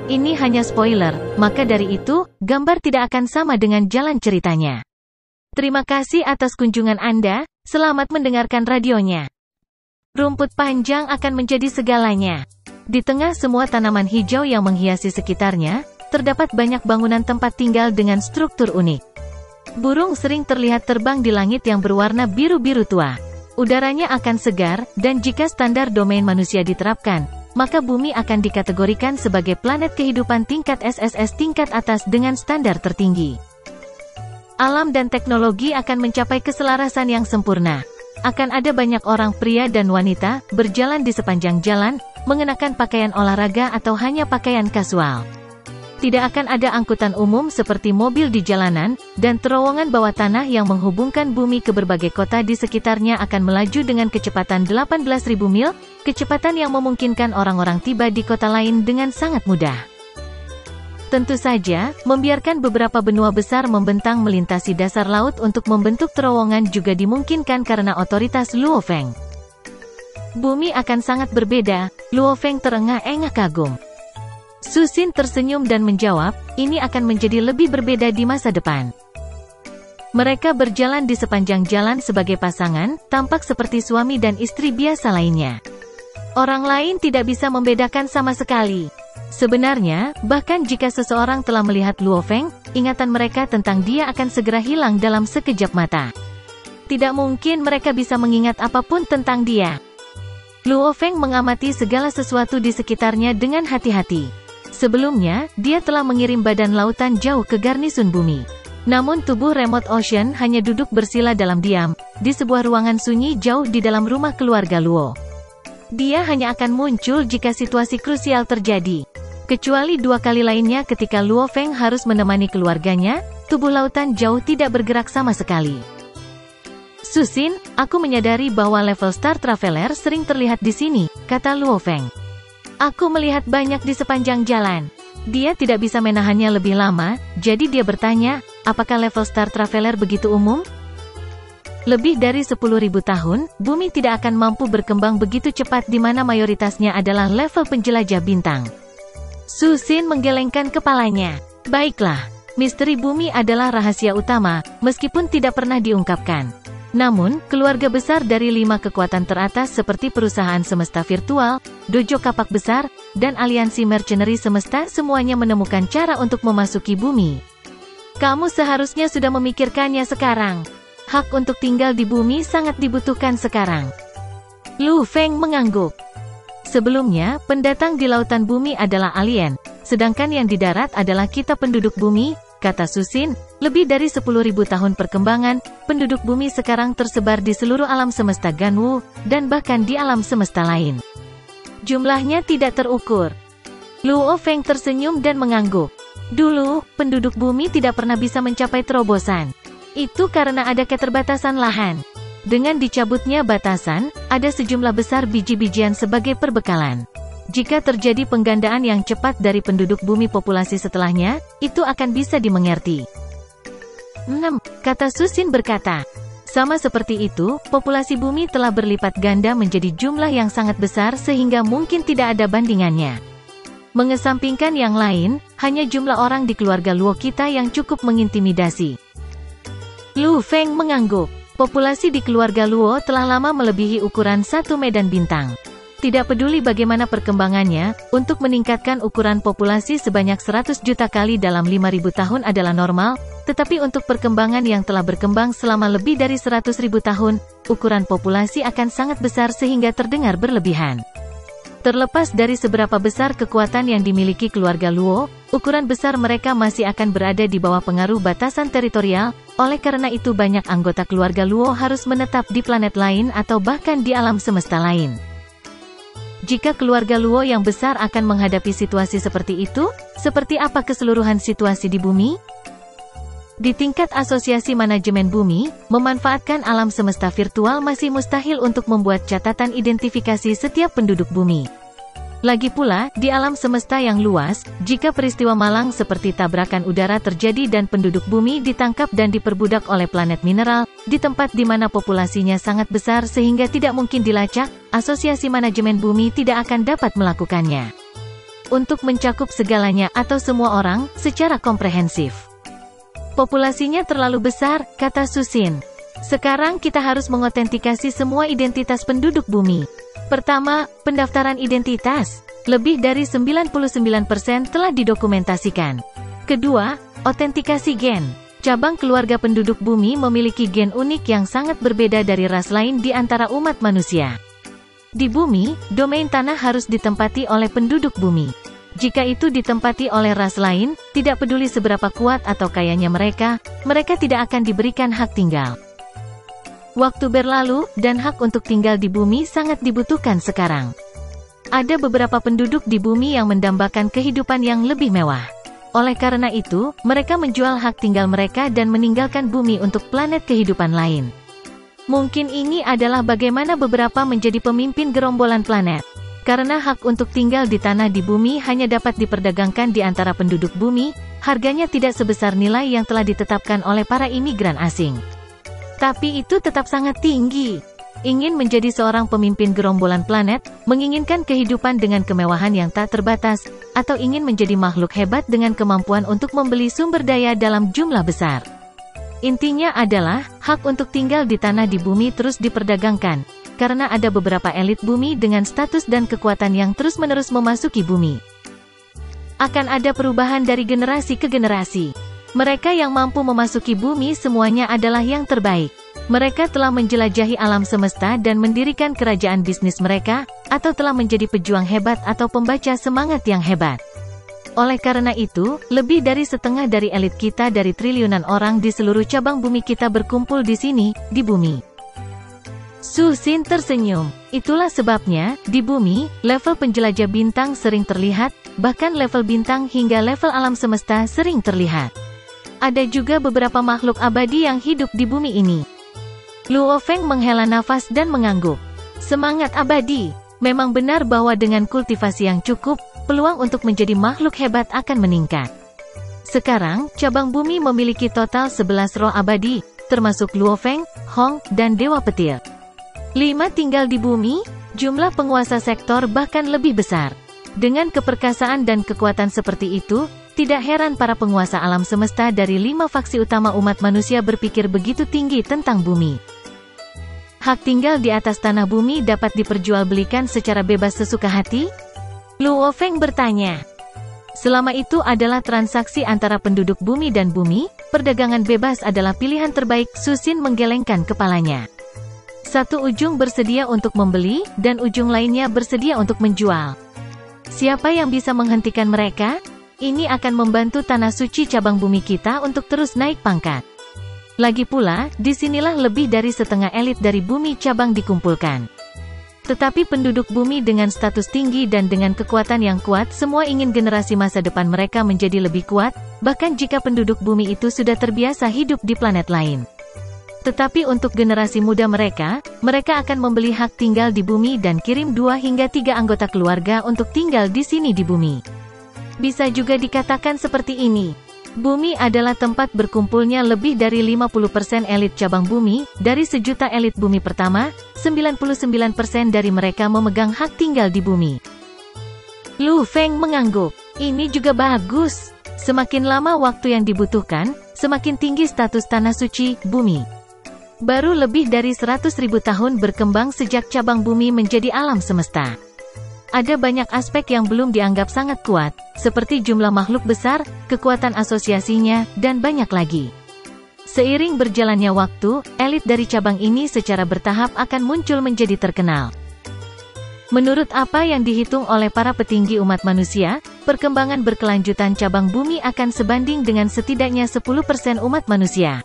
Ini hanya spoiler, maka dari itu, gambar tidak akan sama dengan jalan ceritanya. Terima kasih atas kunjungan Anda, selamat mendengarkan radionya. Rumput panjang akan menjadi segalanya. Di tengah semua tanaman hijau yang menghiasi sekitarnya, terdapat banyak bangunan tempat tinggal dengan struktur unik. Burung sering terlihat terbang di langit yang berwarna biru-biru tua. Udaranya akan segar, dan jika standar domain manusia diterapkan, maka bumi akan dikategorikan sebagai planet kehidupan tingkat SSS tingkat atas dengan standar tertinggi. Alam dan teknologi akan mencapai keselarasan yang sempurna. Akan ada banyak orang pria dan wanita, berjalan di sepanjang jalan, mengenakan pakaian olahraga atau hanya pakaian kasual. Tidak akan ada angkutan umum seperti mobil di jalanan, dan terowongan bawah tanah yang menghubungkan bumi ke berbagai kota di sekitarnya akan melaju dengan kecepatan 18.000 mil, kecepatan yang memungkinkan orang-orang tiba di kota lain dengan sangat mudah. Tentu saja, membiarkan beberapa benua besar membentang melintasi dasar laut untuk membentuk terowongan juga dimungkinkan karena otoritas Luo Feng. Bumi akan sangat berbeda, Luo Feng terengah-engah kagum. Su Xin tersenyum dan menjawab, ini akan menjadi lebih berbeda di masa depan. Mereka berjalan di sepanjang jalan sebagai pasangan, tampak seperti suami dan istri biasa lainnya. Orang lain tidak bisa membedakan sama sekali. Sebenarnya, bahkan jika seseorang telah melihat Luo Feng, ingatan mereka tentang dia akan segera hilang dalam sekejap mata. Tidak mungkin mereka bisa mengingat apapun tentang dia. Luo Feng mengamati segala sesuatu di sekitarnya dengan hati-hati. Sebelumnya, dia telah mengirim badan lautan jauh ke garnisun bumi. Namun tubuh Remote Ocean hanya duduk bersila dalam diam, di sebuah ruangan sunyi jauh di dalam rumah keluarga Luo. Dia hanya akan muncul jika situasi krusial terjadi. Kecuali 2 kali lainnya ketika Luo Feng harus menemani keluarganya, tubuh lautan jauh tidak bergerak sama sekali. Su Xin, aku menyadari bahwa level Star Traveler sering terlihat di sini, kata Luo Feng. Aku melihat banyak di sepanjang jalan. Dia tidak bisa menahannya lebih lama, jadi dia bertanya, apakah level Star Traveler begitu umum? Lebih dari 10.000 tahun, bumi tidak akan mampu berkembang begitu cepat di mana mayoritasnya adalah level penjelajah bintang. Su Xin menggelengkan kepalanya. Baiklah, misteri bumi adalah rahasia utama, meskipun tidak pernah diungkapkan. Namun, keluarga besar dari 5 kekuatan teratas seperti perusahaan semesta virtual, dojo kapak besar, dan aliansi mercenary semesta semuanya menemukan cara untuk memasuki bumi. Kamu seharusnya sudah memikirkannya sekarang. Hak untuk tinggal di bumi sangat dibutuhkan sekarang. Lu Feng mengangguk. Sebelumnya, pendatang di lautan bumi adalah alien, sedangkan yang di darat adalah kita penduduk bumi, kata Su Xin. Lebih dari 10.000 tahun perkembangan, penduduk bumi sekarang tersebar di seluruh alam semesta Ganwu, dan bahkan di alam semesta lain. Jumlahnya tidak terukur. Luo Feng tersenyum dan mengangguk. Dulu, penduduk bumi tidak pernah bisa mencapai terobosan. Itu karena ada keterbatasan lahan. Dengan dicabutnya batasan, ada sejumlah besar biji-bijian sebagai perbekalan. Jika terjadi penggandaan yang cepat dari penduduk bumi populasi setelahnya, itu akan bisa dimengerti. 6. Kata Su Xin berkata. Sama seperti itu, populasi bumi telah berlipat ganda menjadi jumlah yang sangat besar sehingga mungkin tidak ada bandingannya. Mengesampingkan yang lain, hanya jumlah orang di keluarga Luo kita yang cukup mengintimidasi. Lu Feng mengangguk. Populasi di keluarga Luo telah lama melebihi ukuran satu medan bintang. Tidak peduli bagaimana perkembangannya, untuk meningkatkan ukuran populasi sebanyak 100 juta kali dalam 5.000 tahun adalah normal, tetapi untuk perkembangan yang telah berkembang selama lebih dari 100.000 tahun, ukuran populasi akan sangat besar sehingga terdengar berlebihan. Terlepas dari seberapa besar kekuatan yang dimiliki keluarga Luo, ukuran besar mereka masih akan berada di bawah pengaruh batasan teritorial, oleh karena itu banyak anggota keluarga Luo harus menetap di planet lain atau bahkan di alam semesta lain. Jika keluarga Luo yang besar akan menghadapi situasi seperti itu, seperti apa keseluruhan situasi di bumi? Di tingkat asosiasi manajemen bumi, memanfaatkan alam semesta virtual masih mustahil untuk membuat catatan identifikasi setiap penduduk bumi. Lagi pula, di alam semesta yang luas, jika peristiwa malang seperti tabrakan udara terjadi dan penduduk bumi ditangkap dan diperbudak oleh planet mineral, di tempat di mana populasinya sangat besar sehingga tidak mungkin dilacak, asosiasi manajemen bumi tidak akan dapat melakukannya. untuk mencakup segalanya atau semua orang, secara komprehensif. Populasinya terlalu besar, kata Susin. Sekarang kita harus mengotentikasi semua identitas penduduk bumi. Pertama, pendaftaran identitas. Lebih dari 99% telah didokumentasikan. Kedua, otentikasi gen. Cabang keluarga penduduk bumi memiliki gen unik yang sangat berbeda dari ras lain di antara umat manusia. Di bumi, domain tanah harus ditempati oleh penduduk bumi. Jika itu ditempati oleh ras lain, tidak peduli seberapa kuat atau kayanya mereka tidak akan diberikan hak tinggal. Waktu berlalu, dan hak untuk tinggal di bumi sangat dibutuhkan sekarang. Ada beberapa penduduk di bumi yang mendambakan kehidupan yang lebih mewah. Oleh karena itu, mereka menjual hak tinggal mereka dan meninggalkan bumi untuk planet kehidupan lain. Mungkin ini adalah bagaimana beberapa menjadi pemimpin gerombolan planet. Karena hak untuk tinggal di tanah di bumi hanya dapat diperdagangkan di antara penduduk bumi, harganya tidak sebesar nilai yang telah ditetapkan oleh para imigran asing. Tapi itu tetap sangat tinggi. Ingin menjadi seorang pemimpin gerombolan planet, menginginkan kehidupan dengan kemewahan yang tak terbatas, atau ingin menjadi makhluk hebat dengan kemampuan untuk membeli sumber daya dalam jumlah besar. Intinya adalah, hak untuk tinggal di tanah di bumi terus diperdagangkan, karena ada beberapa elit bumi dengan status dan kekuatan yang terus-menerus memasuki bumi. Akan ada perubahan dari generasi ke generasi. Mereka yang mampu memasuki bumi semuanya adalah yang terbaik. Mereka telah menjelajahi alam semesta dan mendirikan kerajaan bisnis mereka, atau telah menjadi pejuang hebat atau pembaca semangat yang hebat. Oleh karena itu, lebih dari setengah dari elit kita dari triliunan orang di seluruh cabang bumi kita berkumpul di sini, di bumi. Susin tersenyum. Itulah sebabnya, di bumi, level penjelajah bintang sering terlihat, bahkan level bintang hingga level alam semesta sering terlihat. Ada juga beberapa makhluk abadi yang hidup di bumi ini. Luo Feng menghela nafas dan mengangguk. Semangat abadi. Memang benar bahwa dengan kultivasi yang cukup, peluang untuk menjadi makhluk hebat akan meningkat. Sekarang, cabang bumi memiliki total 11 roh abadi, termasuk Luo Feng, Hong, dan Dewa Petir. 5 tinggal di bumi, jumlah penguasa sektor bahkan lebih besar. Dengan keperkasaan dan kekuatan seperti itu, tidak heran para penguasa alam semesta dari 5 faksi utama umat manusia berpikir begitu tinggi tentang bumi. Hak tinggal di atas tanah bumi dapat diperjualbelikan secara bebas sesuka hati? Luo Feng bertanya. Selama itu adalah transaksi antara penduduk bumi dan bumi, perdagangan bebas adalah pilihan terbaik. Susin menggelengkan kepalanya. Satu ujung bersedia untuk membeli, dan ujung lainnya bersedia untuk menjual. Siapa yang bisa menghentikan mereka? Ini akan membantu tanah suci cabang bumi kita untuk terus naik pangkat. Lagi pula, disinilah lebih dari setengah elit dari bumi cabang dikumpulkan. Tetapi penduduk bumi dengan status tinggi dan dengan kekuatan yang kuat semua ingin generasi masa depan mereka menjadi lebih kuat, bahkan jika penduduk bumi itu sudah terbiasa hidup di planet lain. Tetapi untuk generasi muda mereka akan membeli hak tinggal di bumi dan kirim 2 hingga 3 anggota keluarga untuk tinggal di sini di bumi. Bisa juga dikatakan seperti ini. Bumi adalah tempat berkumpulnya lebih dari 50% elit cabang bumi. Dari 1 juta elit bumi pertama, 99% dari mereka memegang hak tinggal di bumi. Lu Feng mengangguk. Ini juga bagus. Semakin lama waktu yang dibutuhkan, semakin tinggi status tanah suci, bumi. Baru lebih dari 100.000 tahun berkembang sejak cabang bumi menjadi alam semesta. Ada banyak aspek yang belum dianggap sangat kuat, seperti jumlah makhluk besar, kekuatan asosiasinya, dan banyak lagi. Seiring berjalannya waktu, elit dari cabang ini secara bertahap akan muncul menjadi terkenal. Menurut apa yang dihitung oleh para petinggi umat manusia, perkembangan berkelanjutan cabang bumi akan sebanding dengan setidaknya 10% umat manusia.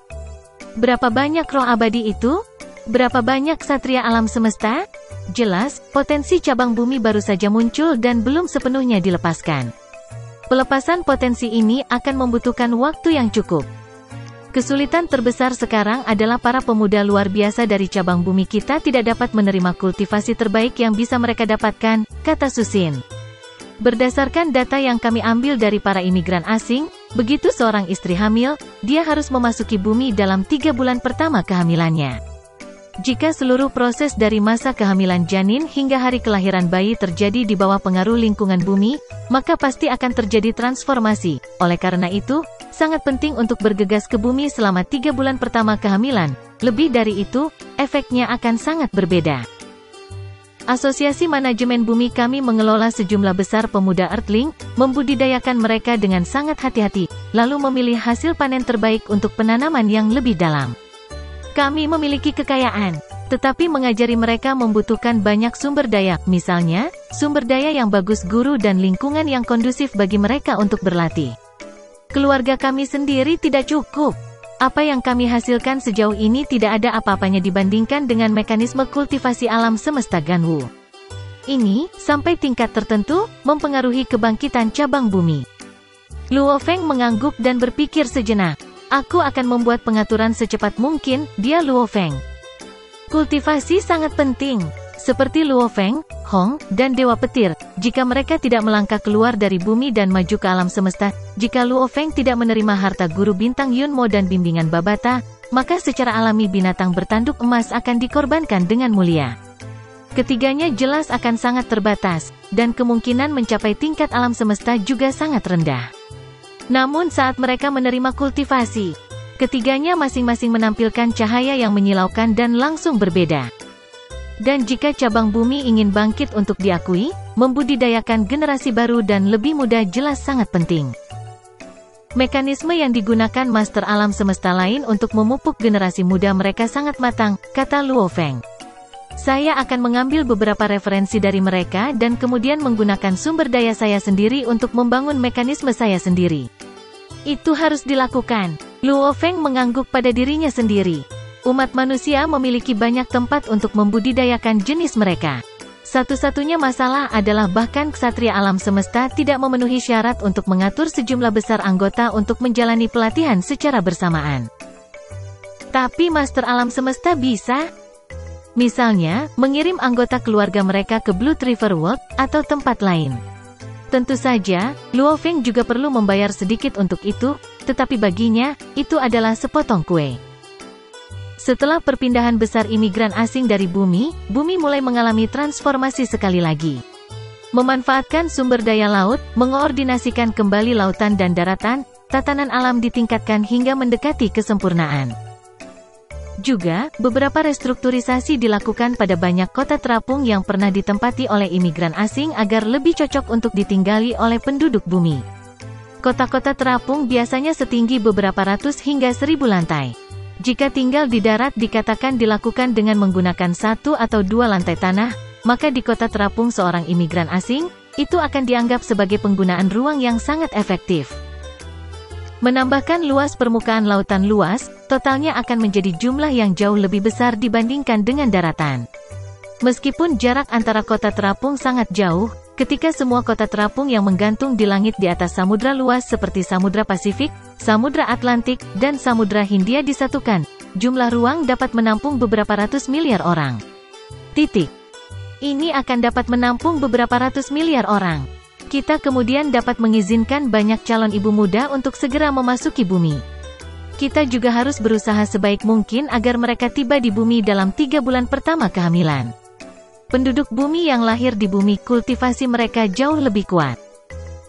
Berapa banyak roh abadi itu? Berapa banyak satria alam semesta? Jelas, potensi cabang bumi baru saja muncul dan belum sepenuhnya dilepaskan. Pelepasan potensi ini akan membutuhkan waktu yang cukup. Kesulitan terbesar sekarang adalah para pemuda luar biasa dari cabang bumi kita tidak dapat menerima kultivasi terbaik yang bisa mereka dapatkan, kata Susin. Berdasarkan data yang kami ambil dari para imigran asing, begitu seorang istri hamil, dia harus memasuki bumi dalam 3 bulan pertama kehamilannya. Jika seluruh proses dari masa kehamilan janin hingga hari kelahiran bayi terjadi di bawah pengaruh lingkungan bumi, maka pasti akan terjadi transformasi. Oleh karena itu, sangat penting untuk bergegas ke bumi selama 3 bulan pertama kehamilan. Lebih dari itu, efeknya akan sangat berbeda. Asosiasi Manajemen Bumi kami mengelola sejumlah besar pemuda Earthling, membudidayakan mereka dengan sangat hati-hati, lalu memilih hasil panen terbaik untuk penanaman yang lebih dalam. Kami memiliki kekayaan, tetapi mengajari mereka membutuhkan banyak sumber daya, misalnya, sumber daya yang bagus, guru dan lingkungan yang kondusif bagi mereka untuk berlatih. Keluarga kami sendiri tidak cukup. Apa yang kami hasilkan sejauh ini tidak ada apa-apanya dibandingkan dengan mekanisme kultivasi alam semesta Ganwu. Ini, sampai tingkat tertentu, mempengaruhi kebangkitan cabang bumi. Luo Feng mengangguk dan berpikir sejenak. Aku akan membuat pengaturan secepat mungkin, dia Luo Feng. Kultivasi sangat penting. Seperti Luo Feng, Hong, dan Dewa Petir, jika mereka tidak melangkah keluar dari bumi dan maju ke alam semesta, jika Luo Feng tidak menerima harta guru bintang Yunmo dan bimbingan Babata, maka secara alami binatang bertanduk emas akan dikorbankan dengan mulia. Ketiganya jelas akan sangat terbatas, dan kemungkinan mencapai tingkat alam semesta juga sangat rendah. Namun saat mereka menerima kultivasi, ketiganya masing-masing menampilkan cahaya yang menyilaukan dan langsung berbeda. Dan jika cabang bumi ingin bangkit untuk diakui, membudidayakan generasi baru dan lebih muda jelas sangat penting. Mekanisme yang digunakan Master Alam Semesta lain untuk memupuk generasi muda mereka sangat matang, kata Luo Feng. Saya akan mengambil beberapa referensi dari mereka dan kemudian menggunakan sumber daya saya sendiri untuk membangun mekanisme saya sendiri. Itu harus dilakukan. Luo Feng mengangguk pada dirinya sendiri. Umat manusia memiliki banyak tempat untuk membudidayakan jenis mereka. Satu-satunya masalah adalah bahkan ksatria alam semesta tidak memenuhi syarat untuk mengatur sejumlah besar anggota untuk menjalani pelatihan secara bersamaan. Tapi Master Alam Semesta bisa. Misalnya, mengirim anggota keluarga mereka ke Blood River World, atau tempat lain. Tentu saja, Luo Feng juga perlu membayar sedikit untuk itu, tetapi baginya, itu adalah sepotong kue. Setelah perpindahan besar imigran asing dari bumi mulai mengalami transformasi sekali lagi. Memanfaatkan sumber daya laut, mengoordinasikan kembali lautan dan daratan, tatanan alam ditingkatkan hingga mendekati kesempurnaan. Juga, beberapa restrukturisasi dilakukan pada banyak kota terapung yang pernah ditempati oleh imigran asing agar lebih cocok untuk ditinggali oleh penduduk bumi. Kota-kota terapung biasanya setinggi beberapa ratus hingga 1000 lantai. Jika tinggal di darat dikatakan dilakukan dengan menggunakan 1 atau 2 lantai tanah, maka di kota terapung seorang imigran asing, itu akan dianggap sebagai penggunaan ruang yang sangat efektif. Menambahkan luas permukaan lautan luas, totalnya akan menjadi jumlah yang jauh lebih besar dibandingkan dengan daratan. Meskipun jarak antara kota terapung sangat jauh, ketika semua kota terapung yang menggantung di langit di atas samudra luas seperti Samudra Pasifik, Samudra Atlantik, dan Samudra Hindia disatukan, jumlah ruang dapat menampung beberapa ratus miliar orang. Ini akan dapat menampung beberapa ratus miliar orang. Kita kemudian dapat mengizinkan banyak calon ibu muda untuk segera memasuki bumi. Kita juga harus berusaha sebaik mungkin agar mereka tiba di bumi dalam 3 bulan pertama kehamilan. Penduduk bumi yang lahir di bumi kultivasi mereka jauh lebih kuat.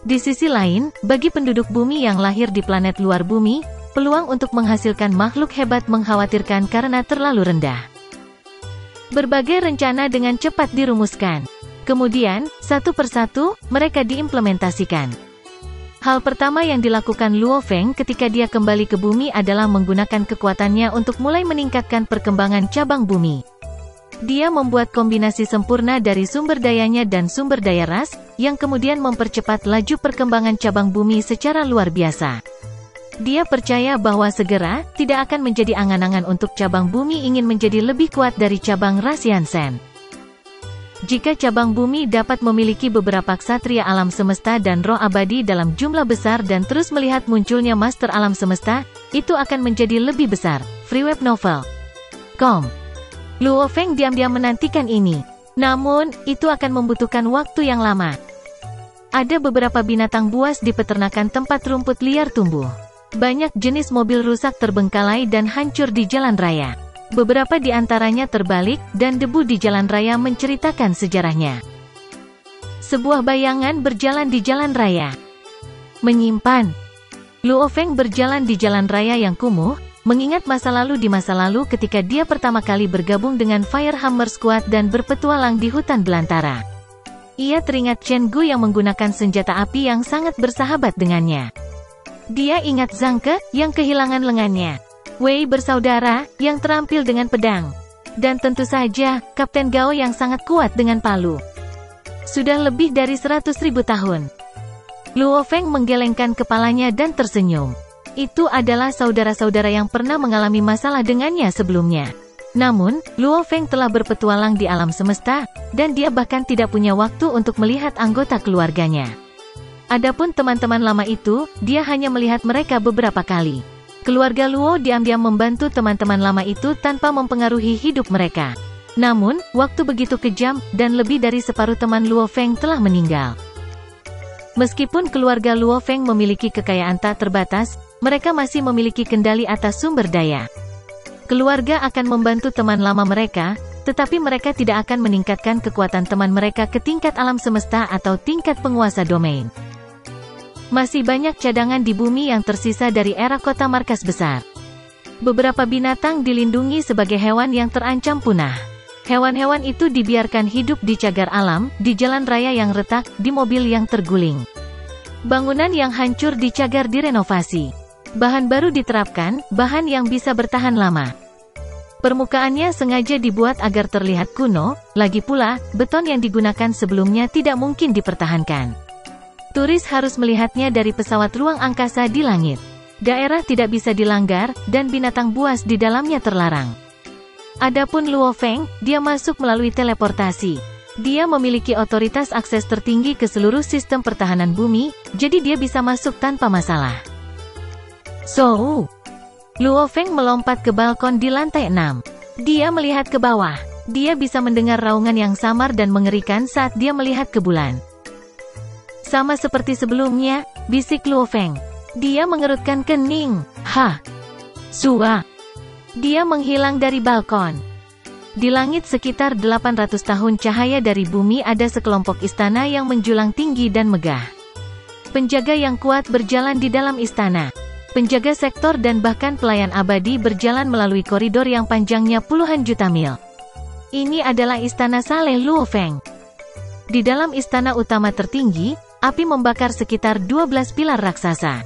Di sisi lain, bagi penduduk bumi yang lahir di planet luar bumi, peluang untuk menghasilkan makhluk hebat mengkhawatirkan karena terlalu rendah. Berbagai rencana dengan cepat dirumuskan. Kemudian, satu persatu, mereka diimplementasikan. Hal pertama yang dilakukan Luo Feng ketika dia kembali ke bumi adalah menggunakan kekuatannya untuk mulai meningkatkan perkembangan cabang bumi. Dia membuat kombinasi sempurna dari sumber dayanya dan sumber daya ras, yang kemudian mempercepat laju perkembangan cabang bumi secara luar biasa. Dia percaya bahwa segera, tidak akan menjadi angan-angan untuk cabang bumi ingin menjadi lebih kuat dari cabang ras Yansen. Jika cabang bumi dapat memiliki beberapa ksatria alam semesta dan roh abadi dalam jumlah besar dan terus melihat munculnya master alam semesta, itu akan menjadi lebih besar. Free Web Novel. Luo Feng diam-diam menantikan ini. Namun, itu akan membutuhkan waktu yang lama. Ada beberapa binatang buas di peternakan tempat rumput liar tumbuh. Banyak jenis mobil rusak terbengkalai dan hancur di jalan raya. Beberapa di antaranya terbalik, dan debu di jalan raya menceritakan sejarahnya. Sebuah bayangan berjalan di jalan raya. Menyimpan. Luo Feng berjalan di jalan raya yang kumuh, mengingat masa lalu di masa lalu ketika dia pertama kali bergabung dengan Firehammer Squad dan berpetualang di hutan belantara. Ia teringat Chen Gu yang menggunakan senjata api yang sangat bersahabat dengannya. Dia ingat Zhang Ke, yang kehilangan lengannya. Wei bersaudara, yang terampil dengan pedang. Dan tentu saja, Kapten Gao yang sangat kuat dengan palu. Sudah lebih dari 100.000 tahun. Luo Feng menggelengkan kepalanya dan tersenyum. Itu adalah saudara-saudara yang pernah mengalami masalah dengannya sebelumnya. Namun, Luo Feng telah berpetualang di alam semesta, dan dia bahkan tidak punya waktu untuk melihat anggota keluarganya. Adapun teman-teman lama itu, dia hanya melihat mereka beberapa kali. Keluarga Luo diam-diam membantu teman-teman lama itu tanpa mempengaruhi hidup mereka. Namun, waktu begitu kejam, dan lebih dari separuh teman Luo Feng telah meninggal. Meskipun keluarga Luo Feng memiliki kekayaan tak terbatas, mereka masih memiliki kendali atas sumber daya. Keluarga akan membantu teman lama mereka, tetapi mereka tidak akan meningkatkan kekuatan teman mereka ke tingkat alam semesta atau tingkat penguasa domain. Masih banyak cadangan di bumi yang tersisa dari era kota markas besar. Beberapa binatang dilindungi sebagai hewan yang terancam punah. Hewan-hewan itu dibiarkan hidup di cagar alam, di jalan raya yang retak, di mobil yang terguling. Bangunan yang hancur di cagar direnovasi. Bahan baru diterapkan, bahan yang bisa bertahan lama. Permukaannya sengaja dibuat agar terlihat kuno, lagi pula, beton yang digunakan sebelumnya tidak mungkin dipertahankan. Turis harus melihatnya dari pesawat ruang angkasa di langit. Daerah tidak bisa dilanggar, dan binatang buas di dalamnya terlarang. Adapun Luo Feng, dia masuk melalui teleportasi. Dia memiliki otoritas akses tertinggi ke seluruh sistem pertahanan bumi, jadi dia bisa masuk tanpa masalah. So, Luo Feng melompat ke balkon di lantai 6. Dia melihat ke bawah. Dia bisa mendengar raungan yang samar dan mengerikan saat dia melihat ke bulan. Sama seperti sebelumnya, bisik Luo Feng. Dia mengerutkan kening. Hah! Sua! Dia menghilang dari balkon. Di langit sekitar 800 tahun cahaya dari bumi ada sekelompok istana yang menjulang tinggi dan megah. Penjaga yang kuat berjalan di dalam istana. Penjaga sektor dan bahkan pelayan abadi berjalan melalui koridor yang panjangnya puluhan juta mil. Ini adalah istana Saleh Luo Feng. Di dalam istana utama tertinggi, api membakar sekitar 12 pilar raksasa.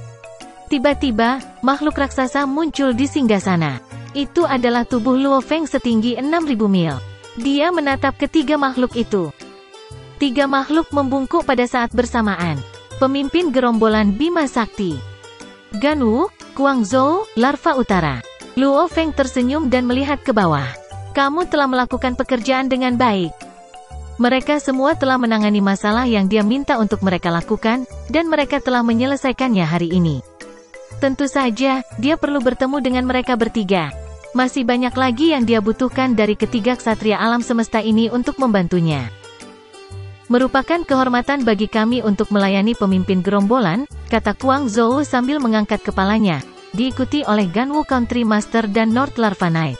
Tiba-tiba, makhluk raksasa muncul di singgasana. Itu adalah tubuh Luo Feng setinggi 6.000 mil. Dia menatap ketiga makhluk itu. Tiga makhluk membungkuk pada saat bersamaan. Pemimpin gerombolan Bima Sakti. Ganwu, Guangzhou, Larva Utara. Luo Feng tersenyum dan melihat ke bawah. Kamu telah melakukan pekerjaan dengan baik. Mereka semua telah menangani masalah yang dia minta untuk mereka lakukan, dan mereka telah menyelesaikannya hari ini. Tentu saja, dia perlu bertemu dengan mereka bertiga. Masih banyak lagi yang dia butuhkan dari ketiga ksatria alam semesta ini untuk membantunya. Merupakan kehormatan bagi kami untuk melayani pemimpin gerombolan, kata Guangzhou sambil mengangkat kepalanya, diikuti oleh Ganwu Country Master dan North Larva Knight.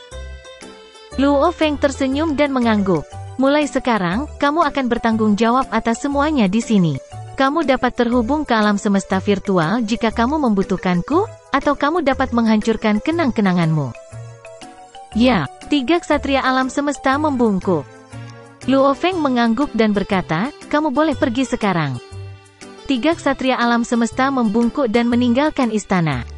Luo Feng tersenyum dan mengangguk. Mulai sekarang, kamu akan bertanggung jawab atas semuanya di sini. Kamu dapat terhubung ke alam semesta virtual jika kamu membutuhkanku, atau kamu dapat menghancurkan kenang-kenanganmu. Ya, tiga ksatria alam semesta membungkuk. Luo Feng mengangguk dan berkata, kamu boleh pergi sekarang. Tiga ksatria alam semesta membungkuk dan meninggalkan istana.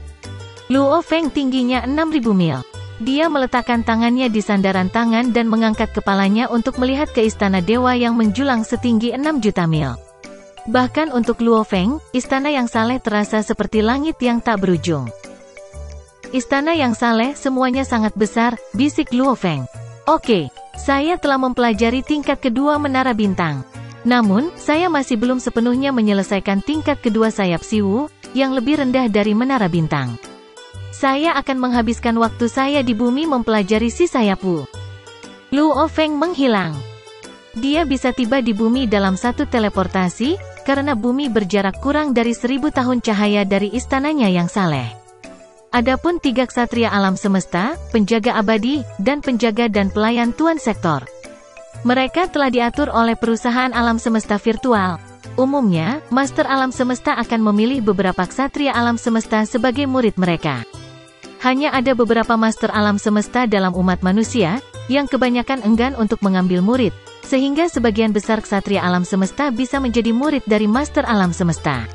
Luo Feng tingginya 6.000 mil. Dia meletakkan tangannya di sandaran tangan dan mengangkat kepalanya untuk melihat ke istana dewa yang menjulang setinggi 6 juta mil. Bahkan untuk Luo Feng, istana yang saleh terasa seperti langit yang tak berujung. Istana yang saleh semuanya sangat besar, bisik Luo Feng. Oke, saya telah mempelajari tingkat kedua menara bintang. Namun, saya masih belum sepenuhnya menyelesaikan tingkat kedua sayap Siwu, yang lebih rendah dari menara bintang. Saya akan menghabiskan waktu saya di bumi mempelajari si sayap Wu. Luo Feng menghilang. Dia bisa tiba di bumi dalam satu teleportasi, karena bumi berjarak kurang dari 1000 tahun cahaya dari istananya yang saleh. Adapun tiga ksatria alam semesta, penjaga abadi, dan penjaga dan pelayan Tuan Sektor. Mereka telah diatur oleh perusahaan alam semesta virtual. Umumnya, Master Alam Semesta akan memilih beberapa ksatria alam semesta sebagai murid mereka. Hanya ada beberapa Master Alam Semesta dalam umat manusia, yang kebanyakan enggan untuk mengambil murid, sehingga sebagian besar ksatria alam semesta bisa menjadi murid dari Master Alam Semesta.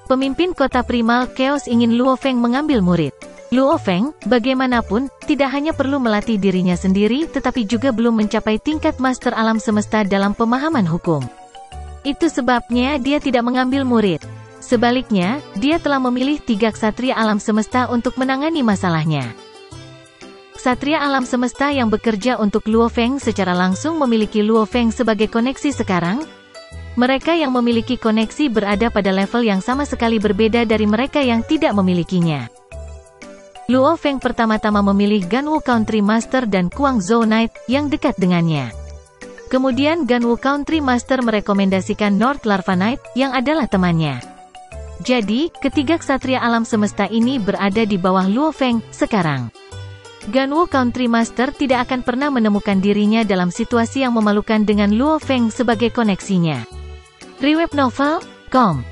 Pemimpin kota primal Chaos ingin Luo Feng mengambil murid. Luo Feng, bagaimanapun, tidak hanya perlu melatih dirinya sendiri tetapi juga belum mencapai tingkat Master Alam Semesta dalam pemahaman hukum. Itu sebabnya dia tidak mengambil murid. Sebaliknya, dia telah memilih tiga ksatria alam semesta untuk menangani masalahnya. Ksatria alam semesta yang bekerja untuk Luo Feng secara langsung memiliki Luo Feng sebagai koneksi sekarang. Mereka yang memiliki koneksi berada pada level yang sama sekali berbeda dari mereka yang tidak memilikinya. Luo Feng pertama-tama memilih Ganwu Country Master dan Kuang Zhou Knight, yang dekat dengannya. Kemudian Ganwu Country Master merekomendasikan North Larva Knight, yang adalah temannya. Jadi, ketiga ksatria alam semesta ini berada di bawah Luo Feng, sekarang. Ganwu Country Master tidak akan pernah menemukan dirinya dalam situasi yang memalukan dengan Luo Feng sebagai koneksinya. Rewebnovel.com.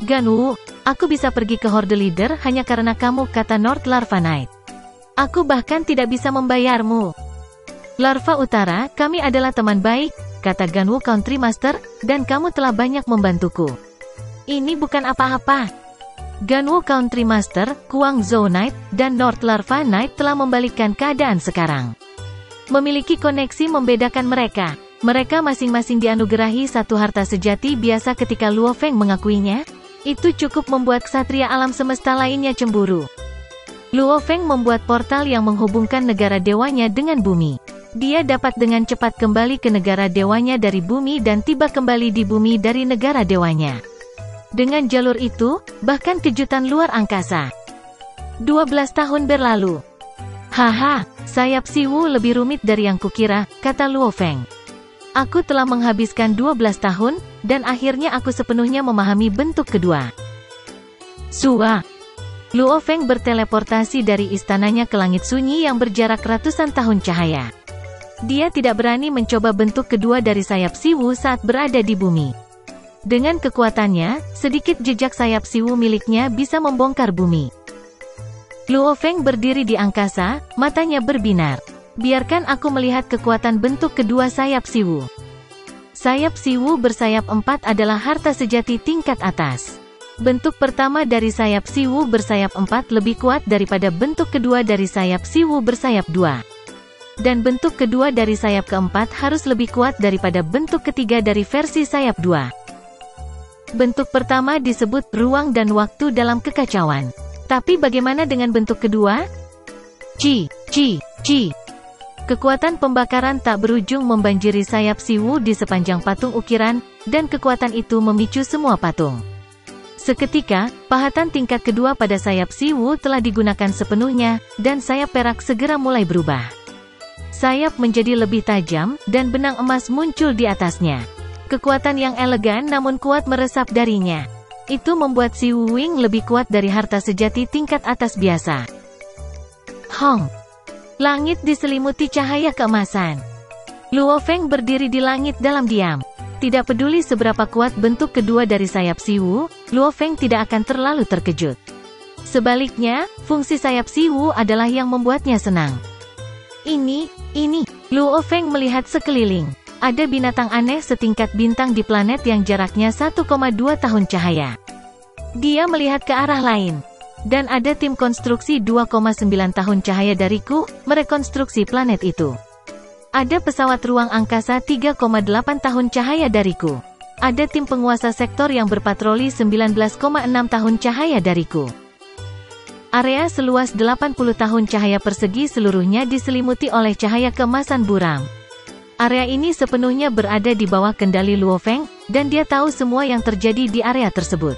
Ganwu, aku bisa pergi ke Horde Leader hanya karena kamu, kata North Larva Knight. Aku bahkan tidak bisa membayarmu. Larva Utara, kami adalah teman baik, kata Ganwu Country Master, dan kamu telah banyak membantuku. Ini bukan apa-apa. Ganwu Country Master, Kuang Zhou Knight, dan North Larva Knight telah membalikkan keadaan sekarang. Memiliki koneksi membedakan mereka. Mereka masing-masing dianugerahi satu harta sejati biasa ketika Luo Feng mengakuinya. Itu cukup membuat ksatria alam semesta lainnya cemburu. Luo Feng membuat portal yang menghubungkan negara dewanya dengan bumi. Dia dapat dengan cepat kembali ke negara dewanya dari bumi dan tiba kembali di bumi dari negara dewanya. Dengan jalur itu, bahkan kejutan luar angkasa. 12 tahun berlalu. Haha, sayap Siwu lebih rumit dari yang kukira, kata Luo Feng. Aku telah menghabiskan 12 tahun, dan akhirnya aku sepenuhnya memahami bentuk kedua. Sua. Luo Feng berteleportasi dari istananya ke langit sunyi yang berjarak ratusan tahun cahaya. Dia tidak berani mencoba bentuk kedua dari sayap Siwu saat berada di bumi. Dengan kekuatannya, sedikit jejak sayap Siwu miliknya bisa membongkar bumi. Luo Feng berdiri di angkasa, matanya berbinar. Biarkan aku melihat kekuatan bentuk kedua sayap Siwu. Sayap Siwu bersayap 4 adalah harta sejati tingkat atas. Bentuk pertama dari sayap Siwu bersayap 4 lebih kuat daripada bentuk kedua dari sayap Siwu bersayap 2. Dan bentuk kedua dari sayap keempat harus lebih kuat daripada bentuk ketiga dari versi sayap 2. Bentuk pertama disebut ruang dan waktu dalam kekacauan. Tapi bagaimana dengan bentuk kedua? Ci. Kekuatan pembakaran tak berujung membanjiri sayap Siwu di sepanjang patung ukiran, dan kekuatan itu memicu semua patung. Seketika, pahatan tingkat kedua pada sayap Siwu telah digunakan sepenuhnya, dan sayap perak segera mulai berubah. Sayap menjadi lebih tajam, dan benang emas muncul di atasnya. Kekuatan yang elegan namun kuat meresap darinya. Itu membuat Si Wuwing lebih kuat dari harta sejati tingkat atas biasa. Hong. Langit diselimuti cahaya keemasan. Luo Feng berdiri di langit dalam diam. Tidak peduli seberapa kuat bentuk kedua dari sayap Siwu, Luo Feng tidak akan terlalu terkejut. Sebaliknya, fungsi sayap Siwu adalah yang membuatnya senang. Ini, Luo Feng melihat sekeliling. Ada binatang aneh setingkat bintang di planet yang jaraknya 1,2 tahun cahaya. Dia melihat ke arah lain. Dan ada tim konstruksi 2,9 tahun cahaya dariku, merekonstruksi planet itu. Ada pesawat ruang angkasa 3,8 tahun cahaya dariku. Ada tim penguasa sektor yang berpatroli 19,6 tahun cahaya dariku. Area seluas 80 tahun cahaya persegi seluruhnya diselimuti oleh cahaya keemasan buram. Area ini sepenuhnya berada di bawah kendali Luo Feng, dan dia tahu semua yang terjadi di area tersebut.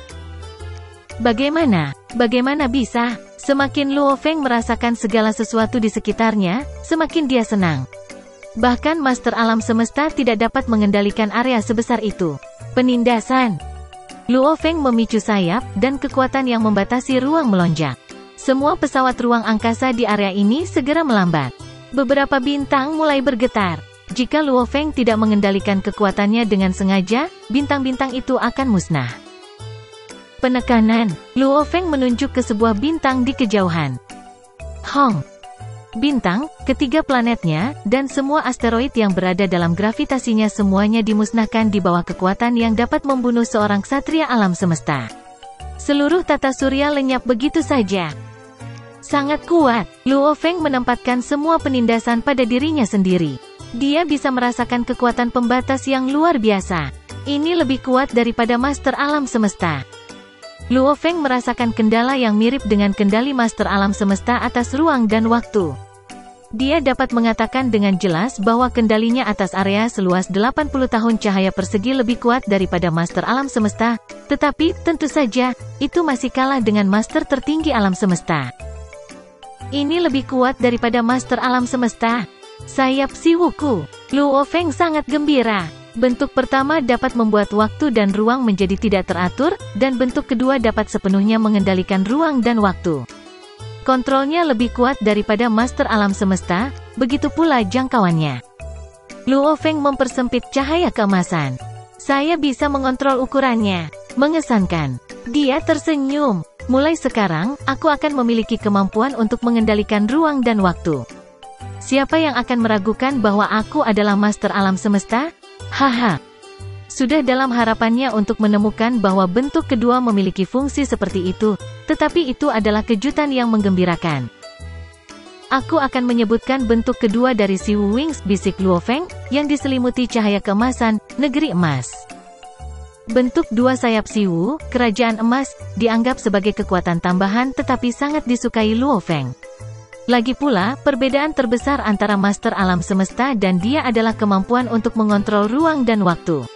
Bagaimana bisa? Semakin Luo Feng merasakan segala sesuatu di sekitarnya, semakin dia senang. Bahkan Master Alam Semesta tidak dapat mengendalikan area sebesar itu. Penindasan. Luo Feng memicu sayap, dan kekuatan yang membatasi ruang melonjak. Semua pesawat ruang angkasa di area ini segera melambat. Beberapa bintang mulai bergetar. Jika Luo Feng tidak mengendalikan kekuatannya dengan sengaja, bintang-bintang itu akan musnah. Penekanan. Luo Feng menunjuk ke sebuah bintang di kejauhan. Hong. Bintang, ketiga planetnya, dan semua asteroid yang berada dalam gravitasinya semuanya dimusnahkan di bawah kekuatan yang dapat membunuh seorang ksatria alam semesta. Seluruh tata surya lenyap begitu saja. Sangat kuat, Luo Feng menempatkan semua penindasan pada dirinya sendiri. Dia bisa merasakan kekuatan pembatas yang luar biasa. Ini lebih kuat daripada Master Alam Semesta. Luo Feng merasakan kendala yang mirip dengan kendali Master Alam Semesta atas ruang dan waktu. Dia dapat mengatakan dengan jelas bahwa kendalinya atas area seluas 80 tahun cahaya persegi lebih kuat daripada Master Alam Semesta, tetapi, tentu saja, itu masih kalah dengan Master tertinggi Alam Semesta. Ini lebih kuat daripada Master Alam Semesta. Sayap Siwuku. Luo Feng sangat gembira. Bentuk pertama dapat membuat waktu dan ruang menjadi tidak teratur, dan bentuk kedua dapat sepenuhnya mengendalikan ruang dan waktu. Kontrolnya lebih kuat daripada Master Alam Semesta, begitu pula jangkauannya. Luo Feng mempersempit cahaya keemasan. Saya bisa mengontrol ukurannya. Mengesankan. Dia tersenyum. Mulai sekarang, aku akan memiliki kemampuan untuk mengendalikan ruang dan waktu. Siapa yang akan meragukan bahwa aku adalah Master Alam Semesta? Haha. Sudah dalam harapannya untuk menemukan bahwa bentuk kedua memiliki fungsi seperti itu, tetapi itu adalah kejutan yang menggembirakan. Aku akan menyebutkan bentuk kedua dari Siwu Wings, bisik Luo Feng, yang diselimuti cahaya keemasan, negeri emas. Bentuk dua sayap Siwu, kerajaan emas, dianggap sebagai kekuatan tambahan tetapi sangat disukai Luo Feng. Lagi pula, perbedaan terbesar antara Master Alam Semesta dan dia adalah kemampuan untuk mengontrol ruang dan waktu.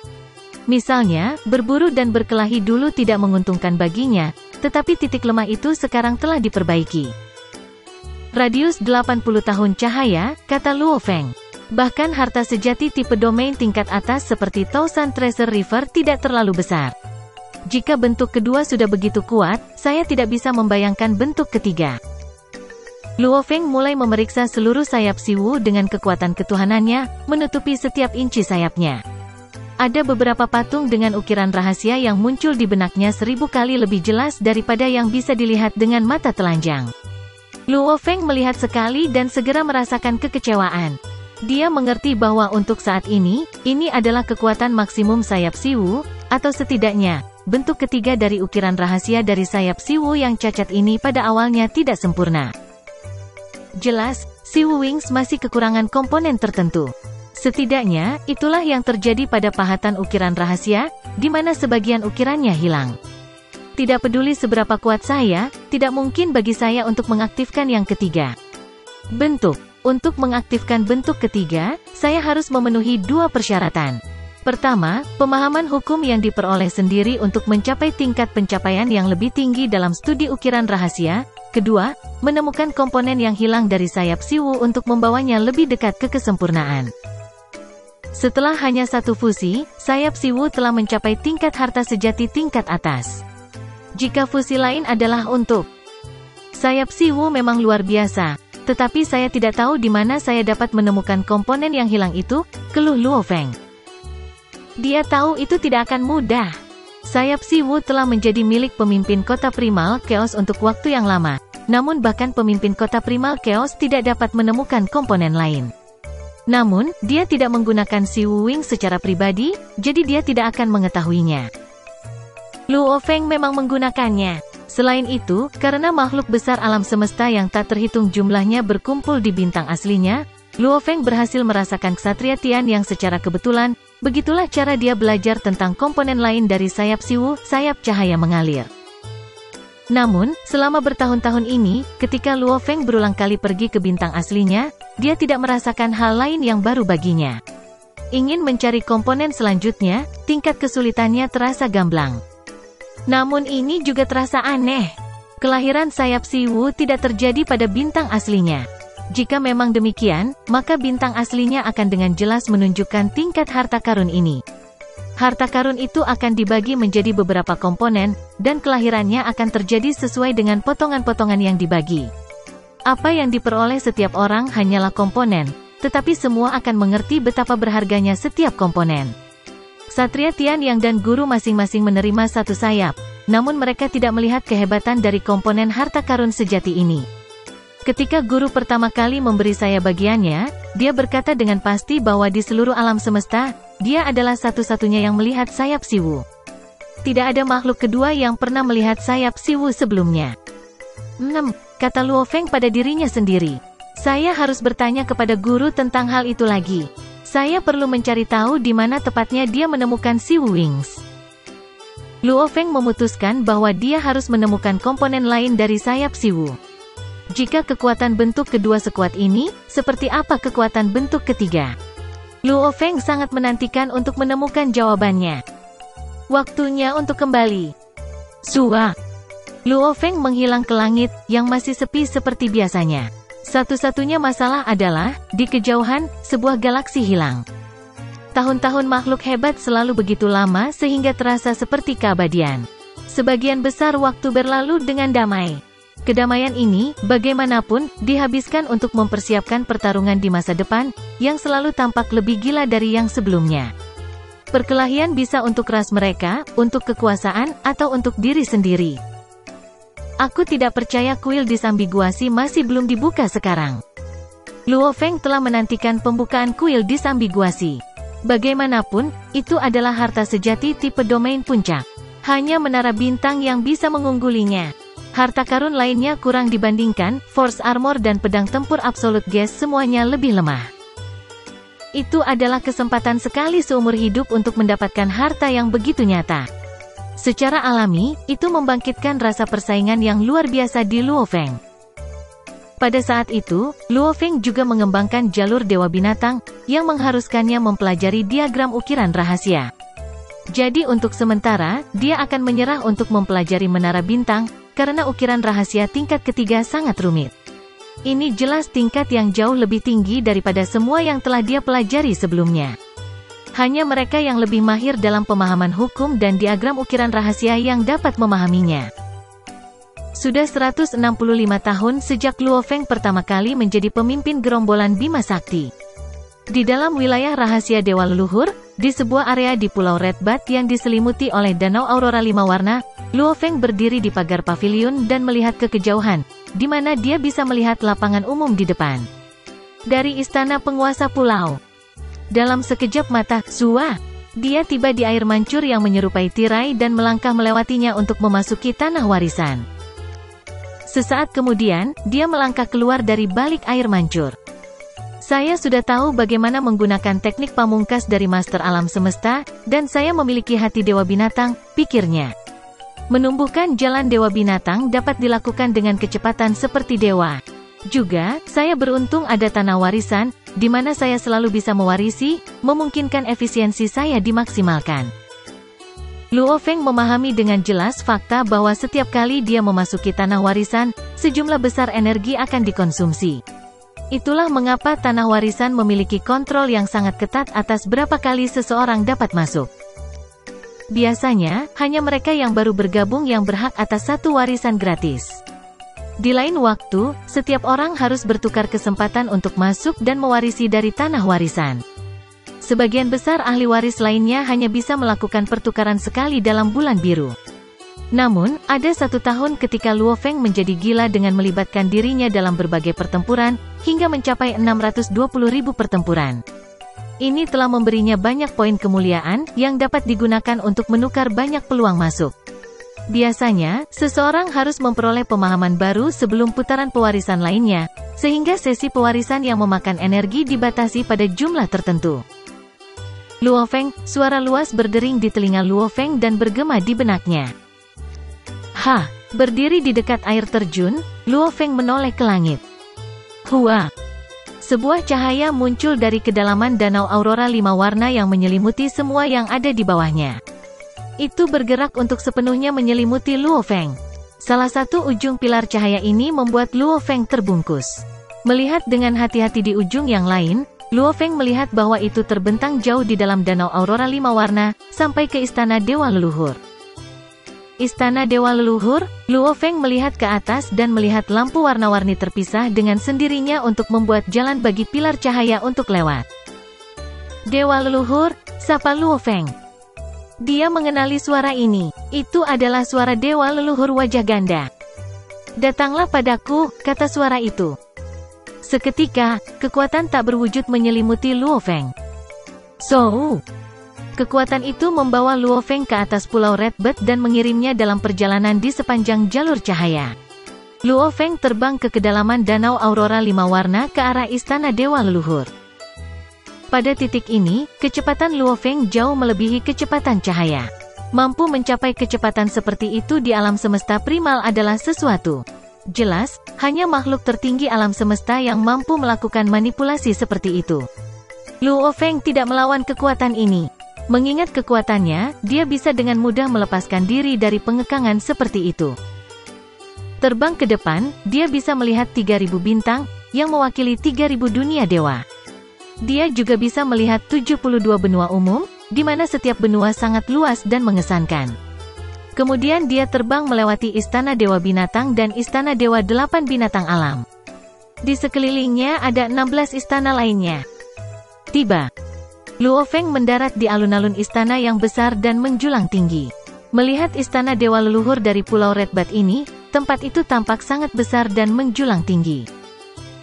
Misalnya, berburu dan berkelahi dulu tidak menguntungkan baginya, tetapi titik lemah itu sekarang telah diperbaiki. Radius 80 tahun cahaya, kata Luo Feng. Bahkan harta sejati tipe domain tingkat atas seperti Tousan Treasure River tidak terlalu besar. Jika bentuk kedua sudah begitu kuat, saya tidak bisa membayangkan bentuk ketiga. Luo Feng mulai memeriksa seluruh sayap Siwu dengan kekuatan ketuhanannya, menutupi setiap inci sayapnya. Ada beberapa patung dengan ukiran rahasia yang muncul di benaknya 1000 kali lebih jelas daripada yang bisa dilihat dengan mata telanjang. Luo Feng melihat sekali dan segera merasakan kekecewaan. Dia mengerti bahwa untuk saat ini adalah kekuatan maksimum sayap Siwu, atau setidaknya, bentuk ketiga dari ukiran rahasia dari sayap Siwu yang cacat ini pada awalnya tidak sempurna. Jelas, Siwu Wings masih kekurangan komponen tertentu. Setidaknya, itulah yang terjadi pada pahatan ukiran rahasia, di mana sebagian ukirannya hilang. Tidak peduli seberapa kuat saya, tidak mungkin bagi saya untuk mengaktifkan yang ketiga. Bentuk. Untuk mengaktifkan bentuk ketiga, saya harus memenuhi dua persyaratan. Pertama, pemahaman hukum yang diperoleh sendiri untuk mencapai tingkat pencapaian yang lebih tinggi dalam studi ukiran rahasia. Kedua, menemukan komponen yang hilang dari sayap Siwu untuk membawanya lebih dekat ke kesempurnaan. Setelah hanya satu fusi, sayap Siwu telah mencapai tingkat harta sejati tingkat atas. Jika fusi lain adalah untuk sayap Siwu memang luar biasa, tetapi saya tidak tahu di mana saya dapat menemukan komponen yang hilang itu, keluh Luo Feng. Dia tahu itu tidak akan mudah. Sayap Siwu telah menjadi milik pemimpin kota Primal Chaos untuk waktu yang lama, namun bahkan pemimpin kota Primal Chaos tidak dapat menemukan komponen lain. Namun, dia tidak menggunakan Siwu Wing secara pribadi, jadi dia tidak akan mengetahuinya. Luo Feng memang menggunakannya. Selain itu, karena makhluk besar alam semesta yang tak terhitung jumlahnya berkumpul di bintang aslinya, Luo Feng berhasil merasakan Ksatria Tian yang secara kebetulan, begitulah cara dia belajar tentang komponen lain dari sayap Siwu, sayap cahaya mengalir. Namun, selama bertahun-tahun ini, ketika Luo Feng berulang kali pergi ke bintang aslinya, dia tidak merasakan hal lain yang baru baginya. Ingin mencari komponen selanjutnya, tingkat kesulitannya terasa gamblang. Namun ini juga terasa aneh. Kelahiran sayap Siwu tidak terjadi pada bintang aslinya. Jika memang demikian, maka bintang aslinya akan dengan jelas menunjukkan tingkat harta karun ini. Harta karun itu akan dibagi menjadi beberapa komponen, dan kelahirannya akan terjadi sesuai dengan potongan-potongan yang dibagi. Apa yang diperoleh setiap orang hanyalah komponen, tetapi semua akan mengerti betapa berharganya setiap komponen. Satria Tian Yang dan guru masing-masing menerima satu sayap, namun mereka tidak melihat kehebatan dari komponen harta karun sejati ini. Ketika guru pertama kali memberi saya bagiannya, dia berkata dengan pasti bahwa di seluruh alam semesta, dia adalah satu-satunya yang melihat sayap Siwu. Tidak ada makhluk kedua yang pernah melihat sayap Siwu sebelumnya. 6. Kata Luo Feng pada dirinya sendiri. Saya harus bertanya kepada guru tentang hal itu lagi. Saya perlu mencari tahu di mana tepatnya dia menemukan Siwu Wings. Luo Feng memutuskan bahwa dia harus menemukan komponen lain dari sayap Siwu. Jika kekuatan bentuk kedua sekuat ini, seperti apa kekuatan bentuk ketiga? Luo Feng sangat menantikan untuk menemukan jawabannya. Waktunya untuk kembali. Sua. Luo Feng menghilang ke langit, yang masih sepi seperti biasanya. Satu-satunya masalah adalah, di kejauhan, sebuah galaksi hilang. Tahun-tahun makhluk hebat selalu begitu lama sehingga terasa seperti keabadian. Sebagian besar waktu berlalu dengan damai. Kedamaian ini, bagaimanapun, dihabiskan untuk mempersiapkan pertarungan di masa depan, yang selalu tampak lebih gila dari yang sebelumnya. Perkelahian bisa untuk ras mereka, untuk kekuasaan, atau untuk diri sendiri. Aku tidak percaya kuil disambiguasi masih belum dibuka sekarang. Luo Feng telah menantikan pembukaan kuil disambiguasi. Bagaimanapun, itu adalah harta sejati tipe domain puncak. Hanya menara bintang yang bisa mengunggulinya. Harta karun lainnya kurang dibandingkan, Force Armor dan pedang tempur Absolute Gas semuanya lebih lemah. Itu adalah kesempatan sekali seumur hidup untuk mendapatkan harta yang begitu nyata. Secara alami, itu membangkitkan rasa persaingan yang luar biasa di Luo Feng. Pada saat itu, Luo Feng juga mengembangkan jalur Dewa Binatang, yang mengharuskannya mempelajari diagram ukiran rahasia. Jadi untuk sementara, dia akan menyerah untuk mempelajari menara bintang, karena ukiran rahasia tingkat ketiga sangat rumit. Ini jelas tingkat yang jauh lebih tinggi daripada semua yang telah dia pelajari sebelumnya. Hanya mereka yang lebih mahir dalam pemahaman hukum dan diagram ukiran rahasia yang dapat memahaminya. Sudah 165 tahun sejak Luo Feng pertama kali menjadi pemimpin gerombolan Bima Sakti. Di dalam wilayah rahasia Dewa Leluhur, di sebuah area di Pulau Red Bat yang diselimuti oleh Danau Aurora 5 warna, Luo Feng berdiri di pagar pavilion dan melihat ke kejauhan, di mana dia bisa melihat lapangan umum di depan. Dari istana penguasa pulau. Dalam sekejap mata, Sua, dia tiba di air mancur yang menyerupai tirai dan melangkah melewatinya untuk memasuki tanah warisan. Sesaat kemudian, dia melangkah keluar dari balik air mancur. Saya sudah tahu bagaimana menggunakan teknik pamungkas dari Master Alam Semesta, dan saya memiliki hati Dewa Binatang, pikirnya. Menumbuhkan jalan Dewa Binatang dapat dilakukan dengan kecepatan seperti dewa. Juga, saya beruntung ada tanah warisan, di mana saya selalu bisa mewarisi, memungkinkan efisiensi saya dimaksimalkan. Luo Feng memahami dengan jelas fakta bahwa setiap kali dia memasuki tanah warisan, sejumlah besar energi akan dikonsumsi. Itulah mengapa tanah warisan memiliki kontrol yang sangat ketat atas berapa kali seseorang dapat masuk. Biasanya, hanya mereka yang baru bergabung yang berhak atas satu warisan gratis. Di lain waktu, setiap orang harus bertukar kesempatan untuk masuk dan mewarisi dari tanah warisan. Sebagian besar ahli waris lainnya hanya bisa melakukan pertukaran sekali dalam bulan biru. Namun, ada satu tahun ketika Luo Feng menjadi gila dengan melibatkan dirinya dalam berbagai pertempuran, hingga mencapai 620.000 pertempuran. Ini telah memberinya banyak poin kemuliaan, yang dapat digunakan untuk menukar banyak peluang masuk. Biasanya, seseorang harus memperoleh pemahaman baru sebelum putaran pewarisan lainnya, sehingga sesi pewarisan yang memakan energi dibatasi pada jumlah tertentu. Luo Feng, suara luas berdering di telinga Luo Feng dan bergema di benaknya. Berdiri di dekat air terjun, Luo Feng menoleh ke langit. Hua! Sebuah cahaya muncul dari kedalaman Danau Aurora 5 warna yang menyelimuti semua yang ada di bawahnya. Itu bergerak untuk sepenuhnya menyelimuti Luo Feng. Salah satu ujung pilar cahaya ini membuat Luo Feng terbungkus. Melihat dengan hati-hati di ujung yang lain, Luo Feng melihat bahwa itu terbentang jauh di dalam danau aurora 5 warna, sampai ke istana Dewa Leluhur. Istana Dewa Leluhur, Luo Feng melihat ke atas dan melihat lampu warna-warni terpisah dengan sendirinya untuk membuat jalan bagi pilar cahaya untuk lewat. Dewa Leluhur, sapa Luo Feng. Dia mengenali suara ini. Itu adalah suara Dewa Leluhur wajah ganda. Datanglah padaku, kata suara itu. Seketika, kekuatan tak berwujud menyelimuti Luo Feng. Kekuatan itu membawa Luo Feng ke atas pulau Red Bird dan mengirimnya dalam perjalanan di sepanjang jalur cahaya. Luo Feng terbang ke kedalaman danau aurora 5 warna ke arah istana Dewa Leluhur. Pada titik ini, kecepatan Luo Feng jauh melebihi kecepatan cahaya. Mampu mencapai kecepatan seperti itu di alam semesta primal adalah sesuatu jelas, hanya makhluk tertinggi alam semesta yang mampu melakukan manipulasi seperti itu. Luo Feng tidak melawan kekuatan ini. Mengingat kekuatannya, dia bisa dengan mudah melepaskan diri dari pengekangan seperti itu. Terbang ke depan, dia bisa melihat 3.000 bintang, yang mewakili 3.000 dunia dewa. Dia juga bisa melihat 72 benua umum, di mana setiap benua sangat luas dan mengesankan. Kemudian dia terbang melewati Istana Dewa Binatang dan Istana Dewa 8 Binatang Alam. Di sekelilingnya ada 16 istana lainnya. Tiba. Luo Feng mendarat di alun-alun istana yang besar dan menjulang tinggi. Melihat istana Dewa Leluhur dari Pulau Red Bird ini, tempat itu tampak sangat besar dan menjulang tinggi.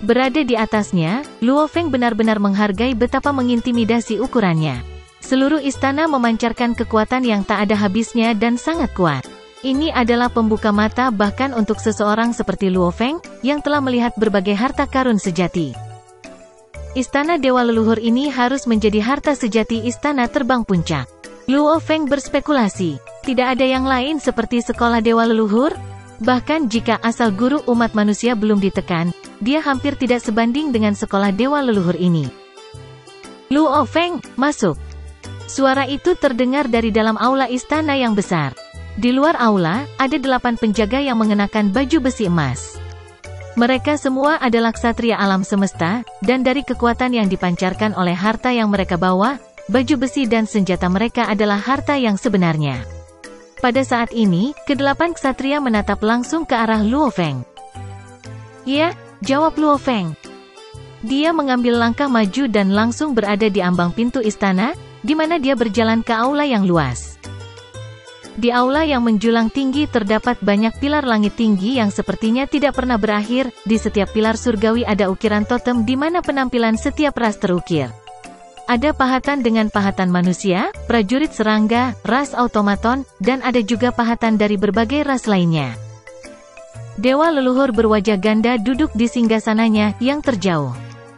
Berada di atasnya, Luo Feng benar-benar menghargai betapa mengintimidasi ukurannya. Seluruh istana memancarkan kekuatan yang tak ada habisnya dan sangat kuat. Ini adalah pembuka mata bahkan untuk seseorang seperti Luo Feng, yang telah melihat berbagai harta karun sejati. Istana Dewa Leluhur ini harus menjadi harta sejati istana terbang puncak. Luo Feng berspekulasi, tidak ada yang lain seperti sekolah Dewa Leluhur? Bahkan jika asal guru umat manusia belum ditekan, dia hampir tidak sebanding dengan sekolah Dewa Leluhur ini. Luo Feng, masuk. Suara itu terdengar dari dalam aula istana yang besar. Di luar aula, ada 8 penjaga yang mengenakan baju besi emas. Mereka semua adalah ksatria alam semesta, dan dari kekuatan yang dipancarkan oleh harta yang mereka bawa, baju besi dan senjata mereka adalah harta yang sebenarnya. Pada saat ini, ke-8 ksatria menatap langsung ke arah Luo Feng. Ya, jawab Luo Feng. Dia mengambil langkah maju dan langsung berada di ambang pintu istana, di mana dia berjalan ke aula yang luas. Di aula yang menjulang tinggi terdapat banyak pilar langit tinggi yang sepertinya tidak pernah berakhir. Di setiap pilar surgawi ada ukiran totem di mana penampilan setiap ras terukir. Ada pahatan dengan pahatan manusia, prajurit serangga, ras automaton, dan ada juga pahatan dari berbagai ras lainnya. Dewa Leluhur berwajah ganda duduk di singgasananya yang terjauh.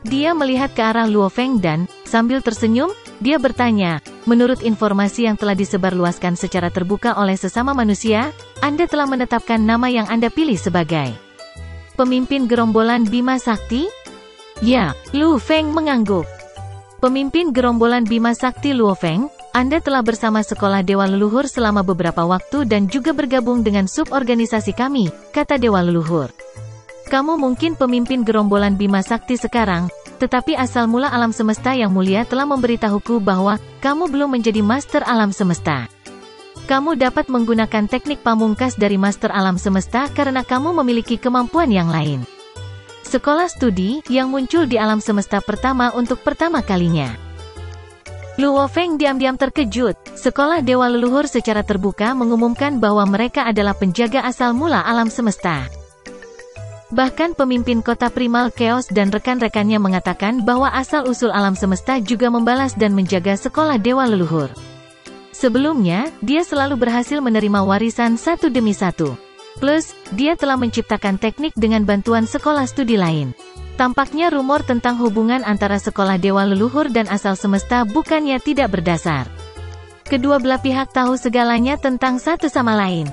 Dia melihat ke arah Luo Feng dan, sambil tersenyum, dia bertanya, menurut informasi yang telah disebarluaskan secara terbuka oleh sesama manusia, Anda telah menetapkan nama yang Anda pilih sebagai pemimpin gerombolan Bima Sakti? Ya, Luo Feng mengangguk. Pemimpin gerombolan Bima Sakti Luo Feng, Anda telah bersama sekolah Dewa Leluhur selama beberapa waktu dan juga bergabung dengan suborganisasi kami, kata Dewa Leluhur. Kamu mungkin pemimpin gerombolan Bima Sakti sekarang, tetapi asal mula alam semesta yang mulia telah memberitahuku bahwa kamu belum menjadi master alam semesta. Kamu dapat menggunakan teknik pamungkas dari master alam semesta karena kamu memiliki kemampuan yang lain. Sekolah studi yang muncul di alam semesta pertama untuk pertama kalinya. Luo Feng diam-diam terkejut. Sekolah Dewa Leluhur secara terbuka mengumumkan bahwa mereka adalah penjaga asal mula alam semesta. Bahkan pemimpin kota primal Chaos dan rekan-rekannya mengatakan bahwa asal-usul alam semesta juga membalas dan menjaga sekolah Dewa Leluhur. Sebelumnya, dia selalu berhasil menerima warisan satu demi satu. Plus, dia telah menciptakan teknik dengan bantuan sekolah studi lain. Tampaknya rumor tentang hubungan antara sekolah Dewa Leluhur dan asal semesta bukannya tidak berdasar. Kedua belah pihak tahu segalanya tentang satu sama lain.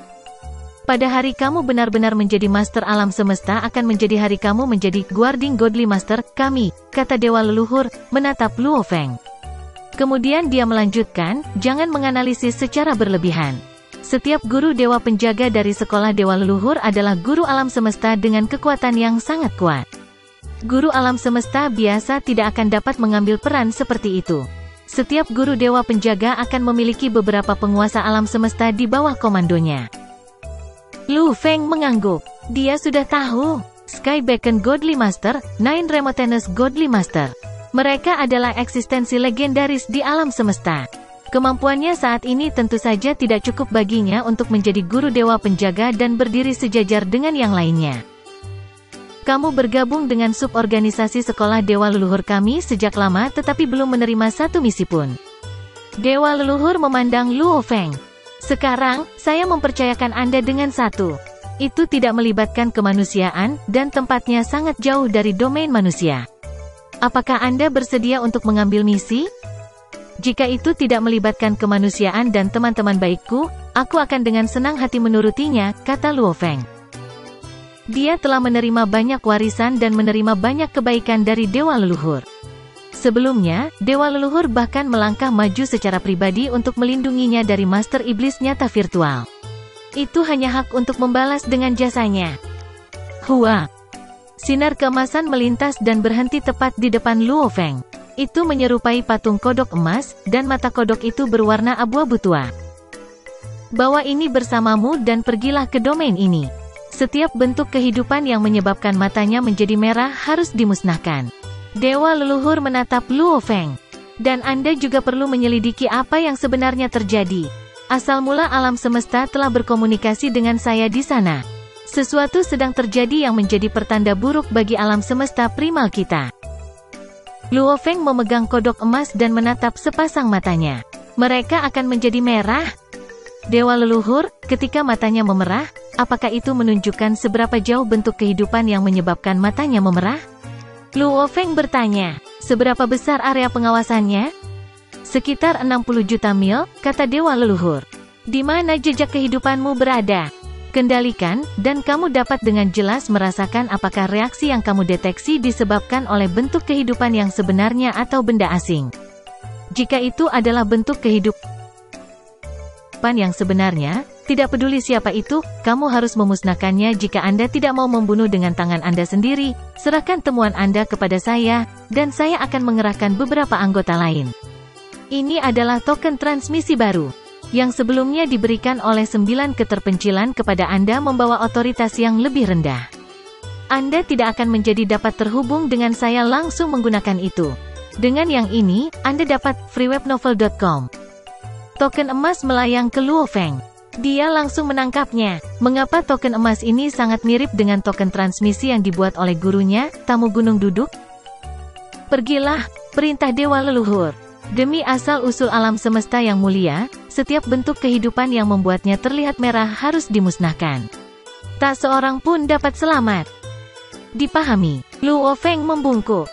Pada hari kamu benar-benar menjadi master alam semesta akan menjadi hari kamu menjadi Guarding Godly Master, kami, kata Dewa Leluhur, menatap Luo Feng. Kemudian dia melanjutkan, jangan menganalisis secara berlebihan. Setiap guru dewa penjaga dari sekolah Dewa Leluhur adalah guru alam semesta dengan kekuatan yang sangat kuat. Guru alam semesta biasa tidak akan dapat mengambil peran seperti itu. Setiap guru dewa penjaga akan memiliki beberapa penguasa alam semesta di bawah komandonya. Lu Feng mengangguk. Dia sudah tahu. Sky Beacon Godly Master, Nine Remotenus Godly Master. Mereka adalah eksistensi legendaris di alam semesta. Kemampuannya saat ini tentu saja tidak cukup baginya untuk menjadi guru dewa penjaga dan berdiri sejajar dengan yang lainnya. Kamu bergabung dengan suborganisasi sekolah Dewa Leluhur kami sejak lama tetapi belum menerima satu misi pun. Dewa Leluhur memandang Luo Feng. Sekarang, saya mempercayakan Anda dengan satu. Itu tidak melibatkan kemanusiaan, dan tempatnya sangat jauh dari domain manusia. Apakah Anda bersedia untuk mengambil misi? Jika itu tidak melibatkan kemanusiaan dan teman-teman baikku, aku akan dengan senang hati menurutinya, kata Luo Feng. Dia telah menerima banyak warisan dan menerima banyak kebaikan dari Dewa Leluhur. Sebelumnya, Dewa Leluhur bahkan melangkah maju secara pribadi untuk melindunginya dari Master Iblis nyata virtual. Itu hanya hak untuk membalas dengan jasanya. Hua! Sinar keemasan melintas dan berhenti tepat di depan Luo Feng. Itu menyerupai patung kodok emas, dan mata kodok itu berwarna abu-abu tua. Bawa ini bersamamu dan pergilah ke domain ini. Setiap bentuk kehidupan yang menyebabkan matanya menjadi merah harus dimusnahkan. Dewa Leluhur menatap Luo Feng. Dan Anda juga perlu menyelidiki apa yang sebenarnya terjadi. Asal mula alam semesta telah berkomunikasi dengan saya di sana. Sesuatu sedang terjadi yang menjadi pertanda buruk bagi alam semesta primal kita. Luo Feng memegang kodok emas dan menatap sepasang matanya. Mereka akan menjadi merah? Dewa Leluhur, ketika matanya memerah, apakah itu menunjukkan seberapa jauh bentuk kehidupan yang menyebabkan matanya memerah? Luo Feng bertanya, seberapa besar area pengawasannya? Sekitar 60 juta mil, kata Dewa Leluhur. Di mana jejak kehidupanmu berada? Kendalikan, dan kamu dapat dengan jelas merasakan apakah reaksi yang kamu deteksi disebabkan oleh bentuk kehidupan yang sebenarnya atau benda asing. Jika itu adalah bentuk kehidupan yang sebenarnya, tidak peduli siapa itu, kamu harus memusnahkannya. Jika Anda tidak mau membunuh dengan tangan Anda sendiri, serahkan temuan Anda kepada saya, dan saya akan mengerahkan beberapa anggota lain. Ini adalah token transmisi baru, yang sebelumnya diberikan oleh 9 keterpencilan kepada Anda membawa otoritas yang lebih rendah. Anda tidak akan menjadi dapat terhubung dengan saya langsung menggunakan itu. Dengan yang ini, Anda dapat freewebnovel.com. Token emas melayang ke Luo Feng. Dia langsung menangkapnya. Mengapa token emas ini sangat mirip dengan token transmisi yang dibuat oleh gurunya, tamu gunung duduk? Pergilah, perintah Dewa Leluhur. Demi asal-usul alam semesta yang mulia, setiap bentuk kehidupan yang membuatnya terlihat merah harus dimusnahkan. Tak seorang pun dapat selamat. Dipahami. Luo Feng membungkuk.